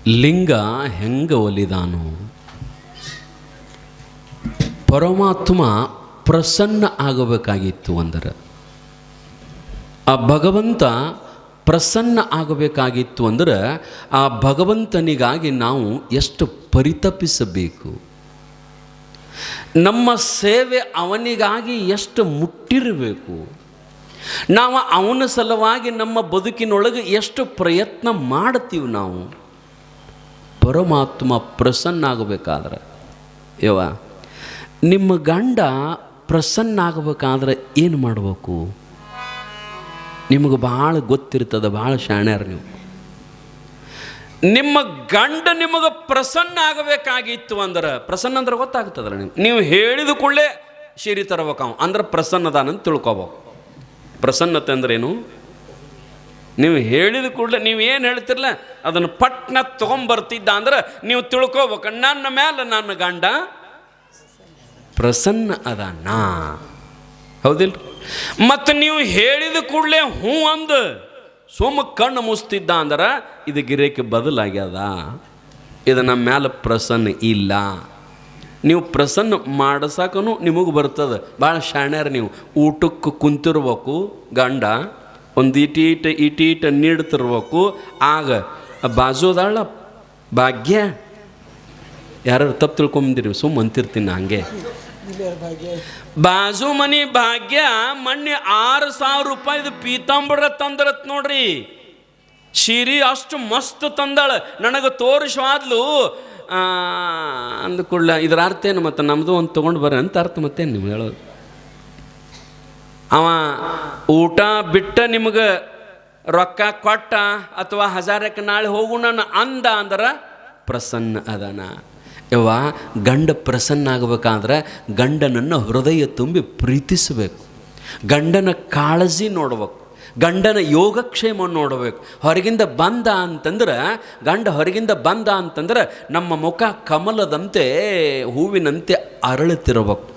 ಲಿಂಗ ಹೆಂಗ ಒಲಿದಾನು? ಪರಮಾತ್ಮ ಪ್ರಸನ್ನ ಆಗಬೇಕಾಗಿತ್ತು ಅಂದರೆ, ಆ ಭಗವಂತ ಪ್ರಸನ್ನ ಆಗಬೇಕಾಗಿತ್ತು ಅಂದರೆ ಆ ಭಗವಂತನಿಗಾಗಿ ನಾವು ಎಷ್ಟು ಪರಿತಪಿಸಬೇಕು, ನಮ್ಮ ಸೇವೆ ಅವನಿಗಾಗಿ ಎಷ್ಟು ಮುಟ್ಟಿರಬೇಕು, ನಾವು ಅವನ ಸಲುವಾಗಿ ನಮ್ಮ ಬದುಕಿನೊಳಗೆ ಎಷ್ಟು ಪ್ರಯತ್ನ ಮಾಡ್ತೀವಿ. ನಾವು ಪರಮಾತ್ಮ ಪ್ರಸನ್ನ ಆಗಬೇಕಾದ್ರೆ, ಯವ್ವ ನಿಮ್ಮ ಗಂಡ ಪ್ರಸನ್ನ ಆಗಬೇಕಾದ್ರೆ ಏನು ಮಾಡಬೇಕು? ನಿಮಗೆ ಭಾಳ ಗೊತ್ತಿರ್ತದೆ, ಭಾಳ ಶಾಣ್ಯಾರ ನೀವು. ನಿಮ್ಮ ಗಂಡ ನಿಮಗೆ ಪ್ರಸನ್ನ ಆಗಬೇಕಾಗಿತ್ತು ಅಂದ್ರೆ, ಪ್ರಸನ್ನ ಅಂದ್ರೆ ಗೊತ್ತಾಗ್ತದಲ್ಲ, ನೀವು ಹೇಳಿದ ಕೂಡಲೇ ಶಿರಿ ತರಬೇಕು ಅವ ಅಂದ್ರೆ ಪ್ರಸನ್ನದಾನಂತ ತಿಳ್ಕೊಬೇಕು. ಪ್ರಸನ್ನತೆ ಅಂದ್ರೇನು? ನೀವು ಹೇಳಿದ ಕೂಡಲೇ ನೀವು ಏನು ಹೇಳ್ತಿರಲ್ಲ ಅದನ್ನು ಪಟ್ನ ತೊಗೊಂಬರ್ತಿದ್ದ ಅಂದ್ರೆ ನೀವು ತಿಳ್ಕೊಬೇಕು, ನನ್ನ ಮೇಲೆ ನನ್ನ ಗಂಡ ಪ್ರಸನ್ನ ಅದಾನ, ಹೌದಿಲ್ಲ? ಮತ್ತು ನೀವು ಹೇಳಿದ ಕೂಡಲೇ ಹ್ಞೂ ಅಂದು ಸೋಮ ಕಣ್ಣು ಮುಸ್ತಿದ್ದ ಅಂದ್ರೆ ಇದು ಗಿರೇಕೆ ಬದಲಾಗ್ಯದ, ಇದು ನಮ್ಮ ಮೇಲೆ ಪ್ರಸನ್ನ ಇಲ್ಲ. ನೀವು ಪ್ರಸನ್ನ ಮಾಡಸಾಕೂ ನಿಮಗೆ ಬರ್ತದೆ. ಭಾಳ ಶಾಣ್ಯಾರ ನೀವು. ಊಟಕ್ಕೆ ಕುಂತಿರ್ಬೇಕು, ಗಂಡ ಒಂದು ಇಟೀಟ ನೀಡ್ತಿರ್ಬೇಕು. ಆಗ ಬಾಜುದಾಳ ಭಾಗ್ಯ, ಯಾರು ತಪ್ಪು ತಿಳ್ಕೊಂಬಂದಿರಿ, ಸುಮ್ಮ ಅಂತಿರ್ತೀನಿ ಹಂಗೆ. ಬಾಜು ಮನಿ ಭಾಗ್ಯ ಮೊನ್ನೆ 6,000 ರೂಪಾಯಿದು ಪೀತಾಂಬರ ತಂದರತ್ ನೋಡ್ರಿ. ಶಿರಿ ಅಷ್ಟು ಮಸ್ತ್ ತಂದಾಳ, ನನಗೆ ತೋರಿಸ್ವಾದ್ಲು ಅಂದ್ಕೊಳ್ಳ. ಇದ್ರ ಅರ್ಥ ಏನು? ಮತ್ತು ನಮ್ಮದು ಒಂದು ತೊಗೊಂಡು ಬರ್ರಿ ಅಂತ ಅರ್ಥ. ಮತ್ತೇನು ನೀವು ಹೇಳೋದು? ಅವ ಊಟ ಬಿಟ್ಟ ನಿಮಗೆ ರೊಕ್ಕ ಕೊಟ್ಟ ಅಥವಾ 1000ಕ್ಕೆ ನಾಳೆ ಹೋಗು ನಾನು ಅಂದ ಅಂದ್ರೆ ಪ್ರಸನ್ನ ಅದಾನ. ಯವ್ವ ಗಂಡ ಪ್ರಸನ್ನ ಆಗಬೇಕಾದ್ರೆ ಗಂಡನನ್ನು ಹೃದಯ ತುಂಬಿ ಪ್ರೀತಿಸಬೇಕು, ಗಂಡನ ಕಾಳಜಿ ನೋಡ್ಬೇಕು, ಗಂಡನ ಯೋಗಕ್ಷೇಮ ನೋಡಬೇಕು. ಹೊರಗಿಂದ ಬಂದ ಅಂತಂದ್ರೆ, ಗಂಡ ಹೊರಗಿಂದ ಬಂದ ಅಂತಂದ್ರೆ ನಮ್ಮ ಮುಖ ಕಮಲದಂತೆ ಹೂವಿನಂತೆ ಅರಳುತ್ತಿರಬೇಕು.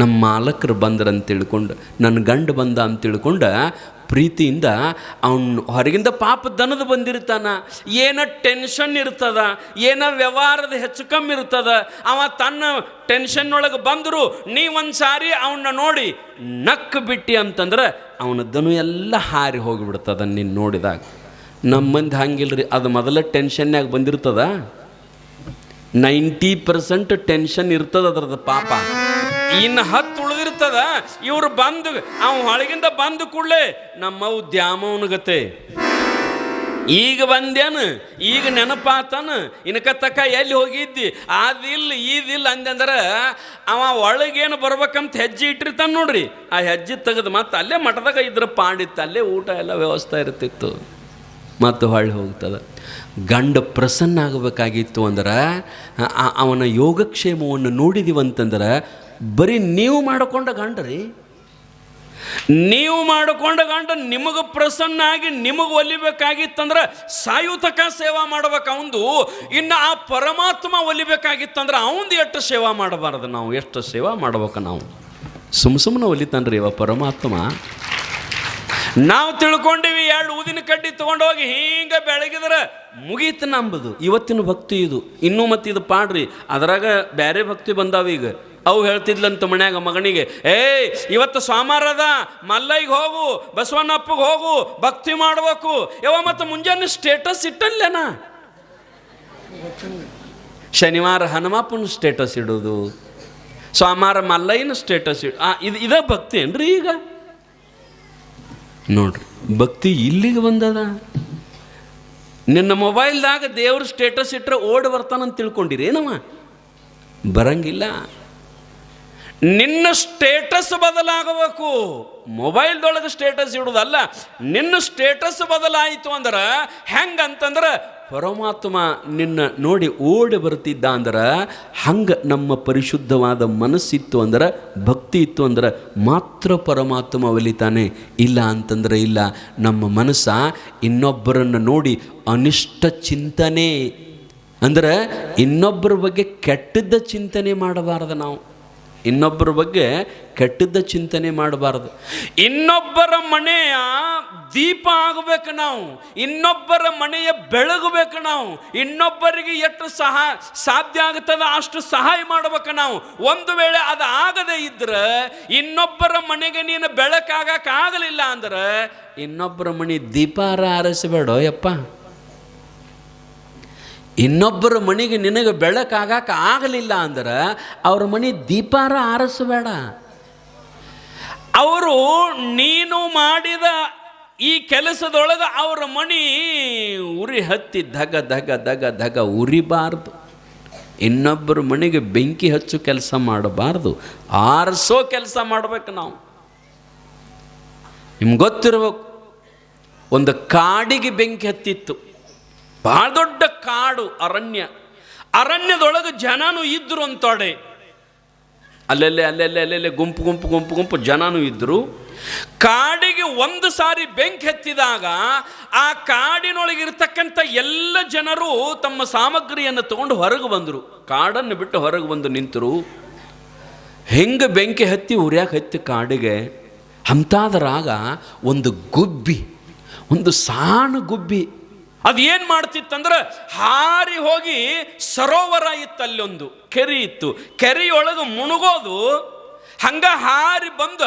ನಮ್ಮ ಮಾಲಕರು ಬಂದ್ರಂತ ತಿಳ್ಕೊಂಡು, ನನ್ನ ಗಂಡ ಬಂದ ಅಂತ ತಿಳ್ಕೊಂಡು ಪ್ರೀತಿಯಿಂದ ಅವನು ಹೊರಗಿಂದ ಪಾಪ ದನದ ಬಂದಿರ್ತಾನ, ಏನೋ ಟೆನ್ಷನ್ ಇರ್ತದ, ಏನೋ ವ್ಯವಹಾರದ ಹೆಚ್ಚು ಕಮ್ಮಿ ಇರ್ತದ. ಅವ ತನ್ನ ಟೆನ್ಷನ್ನೊಳಗೆ ಬಂದರೂ ನೀವೊಂದು ಸಾರಿ ಅವನ್ನ ನೋಡಿ ನಕ್ಕು ಬಿಟ್ಟು ಅಂತಂದ್ರೆ ಅವನ ದನು ಎಲ್ಲ ಹಾರಿ ಹೋಗಿಬಿಡ್ತದ ನೀನು ನೋಡಿದಾಗ. ನಮ್ಮ ಮಂದಿ ಹಂಗಿಲ್ರಿ, ಅದು ಮೊದಲ ಟೆನ್ಷನ್ನಾಗ ಬಂದಿರ್ತದ. 90% ಟೆನ್ಷನ್ ಇರ್ತದ ಅದ್ರದ್ದು ಪಾಪ. ಇನ್ನು 10 ಉಳಿದಿರ್ತದ. ಇವ್ರು ಬಂದು ಅವ ಹೊಳಗಿಂದ ಬಂದು ಕೂಡಲೇ ನಮ್ಮವು ದ್ಯಾಮವನಗತೆ, ಈಗ ಬಂದೇನು, ಈಗ ನೆನಪಾತನು, ಇನ್ಕ ತಕ್ಕ ಎಲ್ಲಿ ಹೋಗಿದ್ದಿ, ಅದಿಲ್ಲ ಇದಿಲ್ಲ ಅಂದಂದ್ರೆ ಅವ ಒಳಗೇನು ಬರ್ಬೇಕಂತ ಹೆಜ್ಜೆ ಇಟ್ಟಿರ್ತಾನೆ ನೋಡ್ರಿ. ಆ ಹೆಜ್ಜೆ ತೆಗೆದು ಮತ್ತೆ ಅಲ್ಲೇ ಮಠದಾಗ ಇದ್ರ ಪಾಡಿತ್ತು, ಅಲ್ಲೇ ಊಟ ಎಲ್ಲ ವ್ಯವಸ್ಥೆ ಇರ್ತಿತ್ತು, ಮತ್ತು ಹೊಳ್ಳಿ ಹೋಗ್ತದೆ. ಗಂಡ ಪ್ರಸನ್ನ ಆಗಬೇಕಾಗಿತ್ತು ಅಂದ್ರೆ ಅವನ ಯೋಗಕ್ಷೇಮವನ್ನು ನೋಡಿದೀವಂತಂದ್ರೆ ಬರೀ ನೀವು ಮಾಡಿಕೊಂಡ ಗಂಡ ರೀ, ನೀವು ಮಾಡಿಕೊಂಡ ಗಂಡ ನಿಮಗೆ ಪ್ರಸನ್ನ ಆಗಿ ನಿಮಗೆ ಒಲಿಬೇಕಾಗಿತ್ತಂದ್ರೆ ಸಾಯುತಕ ಸೇವಾ ಮಾಡ್ಬೇಕು ಅವಂದು. ಇನ್ನು ಆ ಪರಮಾತ್ಮ ಒಲಿಬೇಕಾಗಿತ್ತಂದ್ರೆ ಅವಂದು ಎಷ್ಟು ಸೇವಾ ಮಾಡಬಾರ್ದು, ನಾವು ಎಷ್ಟು ಸೇವಾ ಮಾಡ್ಬೇಕು. ನಾವು ಸುಮ್ಮನೆ ಒಲಿತಾನ್ರಿ ಇವ ಪರಮಾತ್ಮ. ನಾವು ತಿಳ್ಕೊಂಡಿವಿ 2 ಊದಿನ ಕಡ್ಡಿ ತೊಗೊಂಡೋಗಿ ಹಿಂಗೆ ಬೆಳಗಿದ್ರೆ ಮುಗೀತು ನಂಬುದು. ಇವತ್ತಿನ ಭಕ್ತಿ ಇದು. ಇನ್ನೂ ಮತ್ತು ಇದು ಪಾಡ್ರಿ, ಅದರಾಗ ಬೇರೆ ಭಕ್ತಿ ಬಂದಾವ ಈಗ. ಅವು ಹೇಳ್ತಿದ್ಲಂತ ಮನ್ಯಾಗ ಮಗನಿಗೆ, ಏಯ್ ಇವತ್ತು ಸೋಮವಾರದ ಮಲ್ಲೈಗೆ ಹೋಗು, ಬಸವಣ್ಣಪ್ಪಗೆ ಹೋಗು, ಭಕ್ತಿ ಮಾಡಬೇಕು. ಮತ್ತು ಮುಂಜಾನೆ ಸ್ಟೇಟಸ್ ಇಟ್ಟಲ್ಲೇನಾ, ಶನಿವಾರ ಹನುಮಪ್ಪನ ಸ್ಟೇಟಸ್ ಇಡೋದು, ಸೋಮವಾರ ಮಲ್ಲಯ್ಯನ ಸ್ಟೇಟಸ್ ಇದೇ ಭಕ್ತಿ ಏನ್ರಿ ಈಗ? ನೋಡ್ರಿ, ಭಕ್ತಿ ಇಲ್ಲಿಗೆ ಬಂದದ. ನಿನ್ನ ಮೊಬೈಲ್ದಾಗ ದೇವ್ರ ಸ್ಟೇಟಸ್ ಇಟ್ಟರೆ ಓಡಿ ಬರ್ತಾನಂತ ತಿಳ್ಕೊಂಡಿರಿ ಏನವ? ಬರಂಗಿಲ್ಲ. ನಿನ್ನ ಸ್ಟೇಟಸ್ ಬದಲಾಗಬೇಕು. ಮೊಬೈಲ್ದೊಳಗೆ ಸ್ಟೇಟಸ್ ಇಡೋದಲ್ಲ, ನಿನ್ನ ಸ್ಟೇಟಸ್ ಬದಲಾಯಿತು ಅಂದ್ರೆ ಹೆಂಗಂತಂದ್ರೆ ಪರಮಾತ್ಮ ನಿನ್ನ ನೋಡಿ ಓಡಿ ಬರ್ತಿದ್ದ ಅಂದ್ರೆ ಹಂಗೆ ನಮ್ಮ ಪರಿಶುದ್ಧವಾದ ಮನಸ್ಸಿತ್ತು ಅಂದ್ರೆ, ಭಕ್ತಿ ಇತ್ತು ಅಂದ್ರೆ ಮಾತ್ರ ಪರಮಾತ್ಮ ಒಲಿತಾನೆ. ಇಲ್ಲ ಅಂತಂದ್ರೆ ಇಲ್ಲ. ನಮ್ಮ ಮನಸ್ಸ ಇನ್ನೊಬ್ಬರನ್ನು ನೋಡಿ ಅನಿಷ್ಟ ಚಿಂತನೆ ಅಂದ್ರೆ ಇನ್ನೊಬ್ಬರ ಬಗ್ಗೆ ಕೆಟ್ಟದ್ದ ಚಿಂತನೆ ಮಾಡಬಾರದು. ನಾವು ಇನ್ನೊಬ್ಬರ ಬಗ್ಗೆ ಕೆಟ್ಟದ್ದ ಚಿಂತನೆ ಮಾಡಬಾರದು. ಇನ್ನೊಬ್ಬರ ಮನೆಯ ದೀಪ ಆಗಬೇಕು ನಾವು, ಇನ್ನೊಬ್ಬರ ಮನೆಯ ಬೆಳಗಬೇಕು ನಾವು, ಇನ್ನೊಬ್ಬರಿಗೆ ಎಷ್ಟು ಸಾಧ್ಯ ಆಗುತ್ತದೆ ಅಷ್ಟು ಸಹಾಯ ಮಾಡಬೇಕು ನಾವು. ಒಂದು ವೇಳೆ ಅದು ಆಗದೇ ಇದ್ರೆ, ಇನ್ನೊಬ್ಬರ ಮನೆಗೆ ನೀನು ಬೆಳಕಾಗಲಿಲ್ಲ ಅಂದ್ರೆ ಇನ್ನೊಬ್ಬರ ಮನೆ ದೀಪಾರ ಆರಿಸಬೇಡ ಯಪ್ಪ. ಇನ್ನೊಬ್ಬರ ಮನೆಗೆ ನಿನಗೆ ಆಗಲಿಲ್ಲ ಅಂದ್ರೆ ಅವ್ರ ಮನೆ ದೀಪಾರ ಆರಿಸಬೇಡ. ಅವರು ನೀನು ಮಾಡಿದ ಈ ಕೆಲಸದೊಳಗೆ ಅವರ ಮನೆ ಉರಿ ಹತ್ತಿ ಧಗ ಧಗ ಧಗ ಧಗ ಉರಿಬಾರ್ದು. ಇನ್ನೊಬ್ಬರ ಮನೆಗೆ ಬೆಂಕಿ ಹಚ್ಚು ಕೆಲಸ ಮಾಡಬಾರ್ದು, ಆರಿಸೋ ಕೆಲಸ ಮಾಡಬೇಕು ನಾವು. ನಿಮ್ಗೆ ಗೊತ್ತಿರಬೇಕು, ಒಂದು ಕಾಡಿಗೆ ಬೆಂಕಿ ಹತ್ತಿತ್ತು. ಭಾಳ ದೊಡ್ಡ ಕಾಡು, ಅರಣ್ಯದೊಳಗೆ ಜನನೂ ಇದ್ರು ಅಂತೋಡೆ. ಅಲ್ಲೆಲ್ಲೆ ಗುಂಪು ಜನನೂ ಇದ್ರು. ಕಾಡಿಗೆ ಒಂದು ಸಾರಿ ಬೆಂಕಿ ಹತ್ತಿದಾಗ ಆ ಕಾಡಿನೊಳಗಿರ್ತಕ್ಕಂಥ ಎಲ್ಲ ಜನರು ತಮ್ಮ ಸಾಮಗ್ರಿಯನ್ನು ತಗೊಂಡು ಹೊರಗೆ ಬಂದರು. ಕಾಡನ್ನು ಬಿಟ್ಟು ಹೊರಗೆ ಬಂದು ನಿಂತರು. ಹೆಂಗೆ ಬೆಂಕಿ ಹತ್ತಿ ಉರಿಯಾಕೆ ಹತ್ತಿ ಕಾಡಿಗೆ ಅಂತಾದ್ರಾಗ ಒಂದು ಗುಬ್ಬಿ, ಒಂದು ಸಣ್ಣ ಗುಬ್ಬಿ, ಅದು ಏನು ಮಾಡ್ತಿತ್ತಂದ್ರೆ ಹಾರಿ ಹೋಗಿ ಸರೋವರ ಇತ್ತು, ಅಲ್ಲೊಂದು ಕೆರೆ ಇತ್ತು, ಕೆರೆಯೊಳಗೆ ಮುಳುಗೋದು. ಹಂಗ ಹಾರಿ ಬಂದ.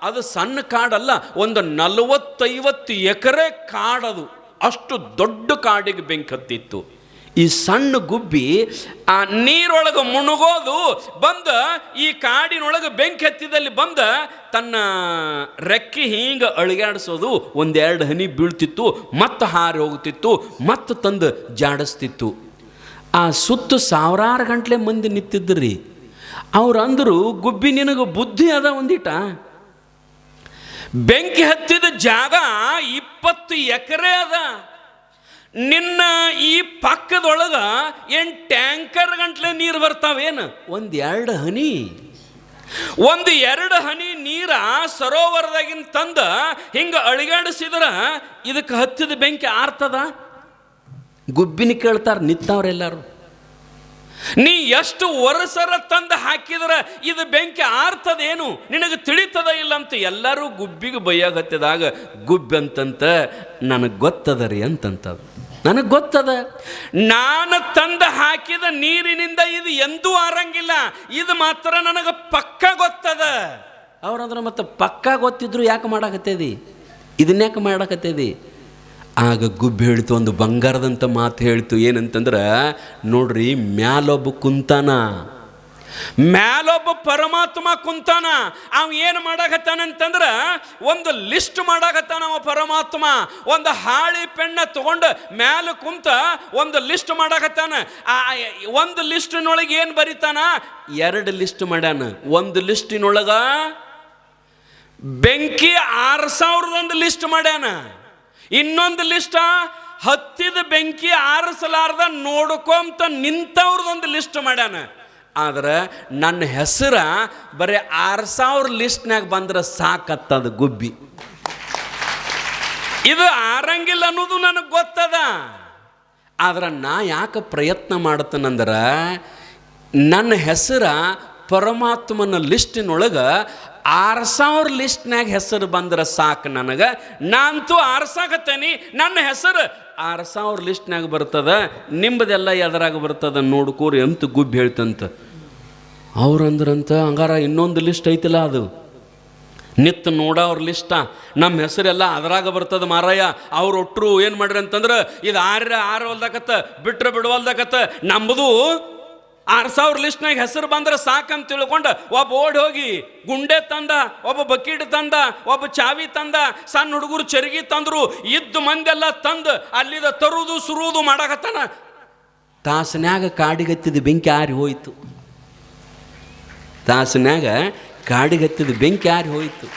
ಅದು ಸಣ್ಣ ಕಾಡಲ್ಲ, ಒಂದು 40-50 ಎಕರೆ ಕಾಡದು. ಅಷ್ಟು ದೊಡ್ಡ ಕಾಡಿಗೆ ಬೆಂಕಿ ಹತ್ತಿತ್ತು. ಈ ಸಣ್ಣ ಗುಬ್ಬಿ ಆ ನೀರೊಳಗೆ ಮುಳುಗೋದು ಬಂದ, ಈ ಕಾಡಿನೊಳಗೆ ಬೆಂಕಿ ಹತ್ತಿದಲ್ಲಿ ಬಂದ ತನ್ನ ರೆಕ್ಕೆ ಹಿಂಗೆ ಅಳಿಗಾಡಿಸೋದು. 1-2 ಹನಿ ಬೀಳ್ತಿತ್ತು, ಮತ್ತೆ ಹಾರಿ ಹೋಗ್ತಿತ್ತು, ಮತ್ತೆ ತಂದು ಜಾಡಿಸ್ತಿತ್ತು. ಆ ಸುತ್ತು ಸಾವಿರಾರು ಗಂಟ್ಲೆ ಮಂದಿ ನಿಂತಿದ್ರಿ. ಅವ್ರು ಅಂದರು, ಗುಬ್ಬಿ ನಿನಗೆ ಬುದ್ಧಿ ಅದ ಒಂದಿಟ? ಬೆಂಕಿ ಹತ್ತಿದ ಜಾಗ 20 ಎಕರೆ ಅದ. ನಿನ್ನ ಈ ಪಕ್ಕದೊಳಗ ಏನು ಟ್ಯಾಂಕರ್ ಗಂಟ್ಲೆ ನೀರು ಬರ್ತಾವೇನು? 1-2 ಹನಿ, 1-2 ಹನಿ ನೀರ ಸರೋವರದಾಗಿನ ತಂದ ಹಿಂಗೆ ಅಳಿಗಾಡಿಸಿದ್ರ ಇದಕ್ಕೆ ಹತ್ತಿದ ಬೆಂಕಿ ಆರ್ತದ? ಗುಬ್ಬಿನ ಕೇಳ್ತಾರೆ ನಿಂತವ್ರೆಲ್ಲರೂ. ನೀ ಎಷ್ಟು ವರ್ಷರ ತಂದು ಹಾಕಿದ್ರೆ ಇದು ಬೆಂಕಿ ಆರ್ತದೇನು, ನಿನಗೆ ತಿಳಿತದ ಇಲ್ಲ ಅಂತ ಎಲ್ಲರೂ ಗುಬ್ಬಿಗೆ ಬೈಯಾಗತ್ತಿದಾಗ ಗುಬ್ಬಿ ಅಂತಂತ ನನಗೆ ಗೊತ್ತದ ರೀ ಅಂತಂತದ. ನನಗೆ ಗೊತ್ತದ, ನಾನು ತಂದು ಹಾಕಿದ ನೀರಿನಿಂದ ಇದು ಎಂದೂ ಆರಂಗಿಲ್ಲ, ಇದು ಮಾತ್ರ ನನಗೆ ಪಕ್ಕ ಗೊತ್ತದ. ಅವ್ರಂದ್ರೆ ಮತ್ತೆ ಪಕ್ಕ ಗೊತ್ತಿದ್ರು ಯಾಕೆ ಮಾಡಾಕತ್ತೇದಿ, ಇದನ್ಯಾಕೆ ಮಾಡಾಕತ್ತೇದಿ? ಆಗ ಗುಬ್ಬಿ ಹೇಳ್ತು, ಒಂದು ಬಂಗಾರದಂಥ ಮಾತು ಹೇಳ್ತು. ಏನಂತಂದ್ರೆ, ನೋಡ್ರಿ, ಮ್ಯಾಲೊಬ್ಬ ಕುಂತಾನ, ಮ್ಯಾಲೊಬ್ಬ ಪರಮಾತ್ಮ ಕುಂತಾನ. ಅವ ಏನು ಮಾಡಾಕತ್ತಾನಂತಂದ್ರೆ ಒಂದು ಲಿಸ್ಟ್ ಮಾಡಾಕತ್ತಾನ. ಅವ ಪರಮಾತ್ಮ ಒಂದು ಹಾಳಿ ಪೆಣ್ಣ ತಗೊಂಡು ಮ್ಯಾಲ ಕುಂತ ಒಂದು ಲಿಸ್ಟ್ ಮಾಡಾಕತ್ತಾನ. ಒಂದು ಲಿಸ್ಟಿನೊಳಗೆ ಏನು ಬರಿತಾನ? 2 ಲಿಸ್ಟ್ ಮಾಡ್ಯಾನ. ಒಂದು ಲಿಸ್ಟಿನೊಳಗ ಬೆಂಕಿ 6000 ಲಿಸ್ಟ್ ಮಾಡ್ಯಾನ. ಇನ್ನೊಂದು ಲಿಸ್ಟ್ ಹತ್ತಿದ ಬೆಂಕಿ ಆರಿಸಲಾರ್ದ ನೋಡ್ಕೊಂತ ನಿಂತವ್ರದೊಂದು ಲಿಸ್ಟ್ ಮಾಡ್ಯಾನ. ಆದ್ರೆ ನನ್ನ ಹೆಸರ ಬರೀ 6000 ಲಿಸ್ಟ್ನಾಗ ಬಂದ್ರೆ ಸಾಕತ್ತದ ಗುಬ್ಬಿ. ಇದು ಆರಂಗಿಲ್ಲ ಅನ್ನೋದು ನನಗೆ ಗೊತ್ತದ. ಆದ್ರೆ ನಾ ಯಾಕೆ ಪ್ರಯತ್ನ ಮಾಡ್ತೇನೆಂದ್ರೆ, ನನ್ನ ಹೆಸರ ಪರಮಾತ್ಮನ ಲಿಸ್ಟಿನೊಳಗೆ 6000 ಲಿಸ್ಟ್ನಾಗ ಹೆಸರು ಬಂದ್ರೆ ಸಾಕು ನನಗೆ. ನಾನಂತೂ ಆರ್ಸಾಕತ್ತೇನಿ, ನನ್ನ ಹೆಸರು 6000 ಲಿಸ್ಟ್ನಾಗ ಬರ್ತದ, ನಿಮ್ಮದೆಲ್ಲ ಎದರಾಗ ಬರ್ತದ ನೋಡ್ಕೋರಿ ಅಂತ ಗುಬ್ಬಿ ಹೇಳ್ತಂತ. ಅವ್ರಂದ್ರಂತ, ಹಂಗಾರ ಇನ್ನೊಂದು ಲಿಸ್ಟ್ ಐತಿಲ್ಲ, ಅದು ನಿತ್ತು ನೋಡೋವ್ರ ಲಿಸ್ಟ, ನಮ್ಮ ಹೆಸರೆಲ್ಲ ಅದ್ರಾಗ ಬರ್ತದ ಮಾರಾಯ. ಅವ್ರು ಒಟ್ಟರು ಏನು ಮಾಡ್ರಿ ಅಂತಂದ್ರೆ, ಇದು ಆರವಲ್ದಾಕತ್ತ, ಬಿಟ್ರೆ ಬಿಡವಲ್ದಾಕತ್ತ, ನಂಬುದು 6000 ಲಿಸ್ಟ್ನಾಗ ಹೆಸರು ಬಂದ್ರೆ ಸಾಕಂತ ತಿಳ್ಕೊಂಡು ಒಬ್ಬ ಓಡಿ ಹೋಗಿ ಗುಂಡೆ ತಂದ, ಒಬ್ಬ ಬಕೀಟ್ ತಂದ, ಒಬ್ಬ ಚಾವಿ ತಂದ, ಸಣ್ಣ ಹುಡುಗರು ಚರಿಗೆ ತಂದರು, ಇದ್ದು ಮಂದೆಲ್ಲ ತಂದು ಅಲ್ಲಿದ ತರುವುದು ಸುರುವುದು ಮಾಡಾಕತ್ತಾನ. ತಾಸನ್ಯಾಗ ಕಾಡಿಗತ್ತಿದ ಬೆಂಕಿ ಆರಿ ಹೋಯ್ತು. ತಾಸನ್ಯಾಗ ಕಾಡಿಗತ್ತಿದ ಬೆಂಕಿ ಆರಿ ಹೋಯ್ತು.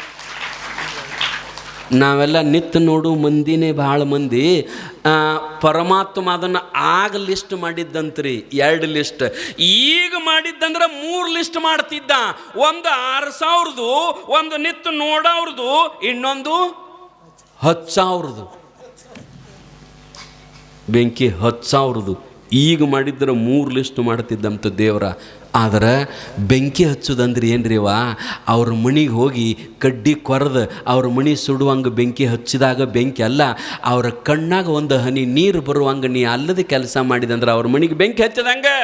ನಾವೆಲ್ಲ ನಿತ್ತು ನೋಡು ಮಂದಿನೇ ಭಾಳ ಮಂದಿ. ಪರಮಾತ್ಮ ಅದನ್ನು ಆಗ ಲಿಸ್ಟ್ ಮಾಡಿದ್ದಂತ್ರಿ, 2 ಲಿಸ್ಟ್. ಈಗ ಮಾಡಿದ್ದಂದ್ರೆ 3 ಲಿಸ್ಟ್ ಮಾಡ್ತಿದ್ದ. ಒಂದು 6000, ಒಂದು ನಿತ್ತು ನೋಡೋರ್ದು, ಇನ್ನೊಂದು 10000. ಬೆಂಕಿ 10000. ಈಗ ಮಾಡಿದ್ರೆ 3 ಲಿಸ್ಟ್ ಮಾಡ್ತಿದ್ದಂಥ ದೇವ್ರ. ಆದ್ರೆ ಬೆಂಕಿ ಹಚ್ಚೋದಂದ್ರೆ ಏನ್ರಿವ, ಅವ್ರ ಮನೆಗೆ ಹೋಗಿ ಕಡ್ಡಿ ಕೊರೆದು ಅವ್ರ ಮನೆ ಸುಡುವಂಗೆ ಬೆಂಕಿ ಹಚ್ಚಿದಾಗ ಬೆಂಕಿ ಅಲ್ಲ, ಅವ್ರ ಕಣ್ಣಾಗ ಒಂದು ಹನಿ ನೀರು ಬರುವಂಗೆ ನೀ ಅಲ್ಲದ ಕೆಲಸ ಮಾಡಿದಂದ್ರೆ ಅವ್ರ ಮನೆಗೆ ಬೆಂಕಿ ಹಚ್ಚದಂಗೆ.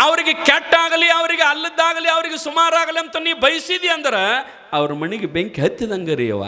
ಅವ್ರಿಗೆ ಕೆಟ್ಟಾಗಲಿ, ಅವರಿಗೆ ಅಲ್ಲದ್ದಾಗಲಿ, ಅವರಿಗೆ ಸುಮಾರಾಗಲಿ ಅಂತ ನೀ ಬಯಸಿದಿ ಅಂದ್ರೆ ಅವ್ರ ಮನೆಗೆ ಬೆಂಕಿ ಹತ್ತಿದಂಗೆ ರೀ ಅವ.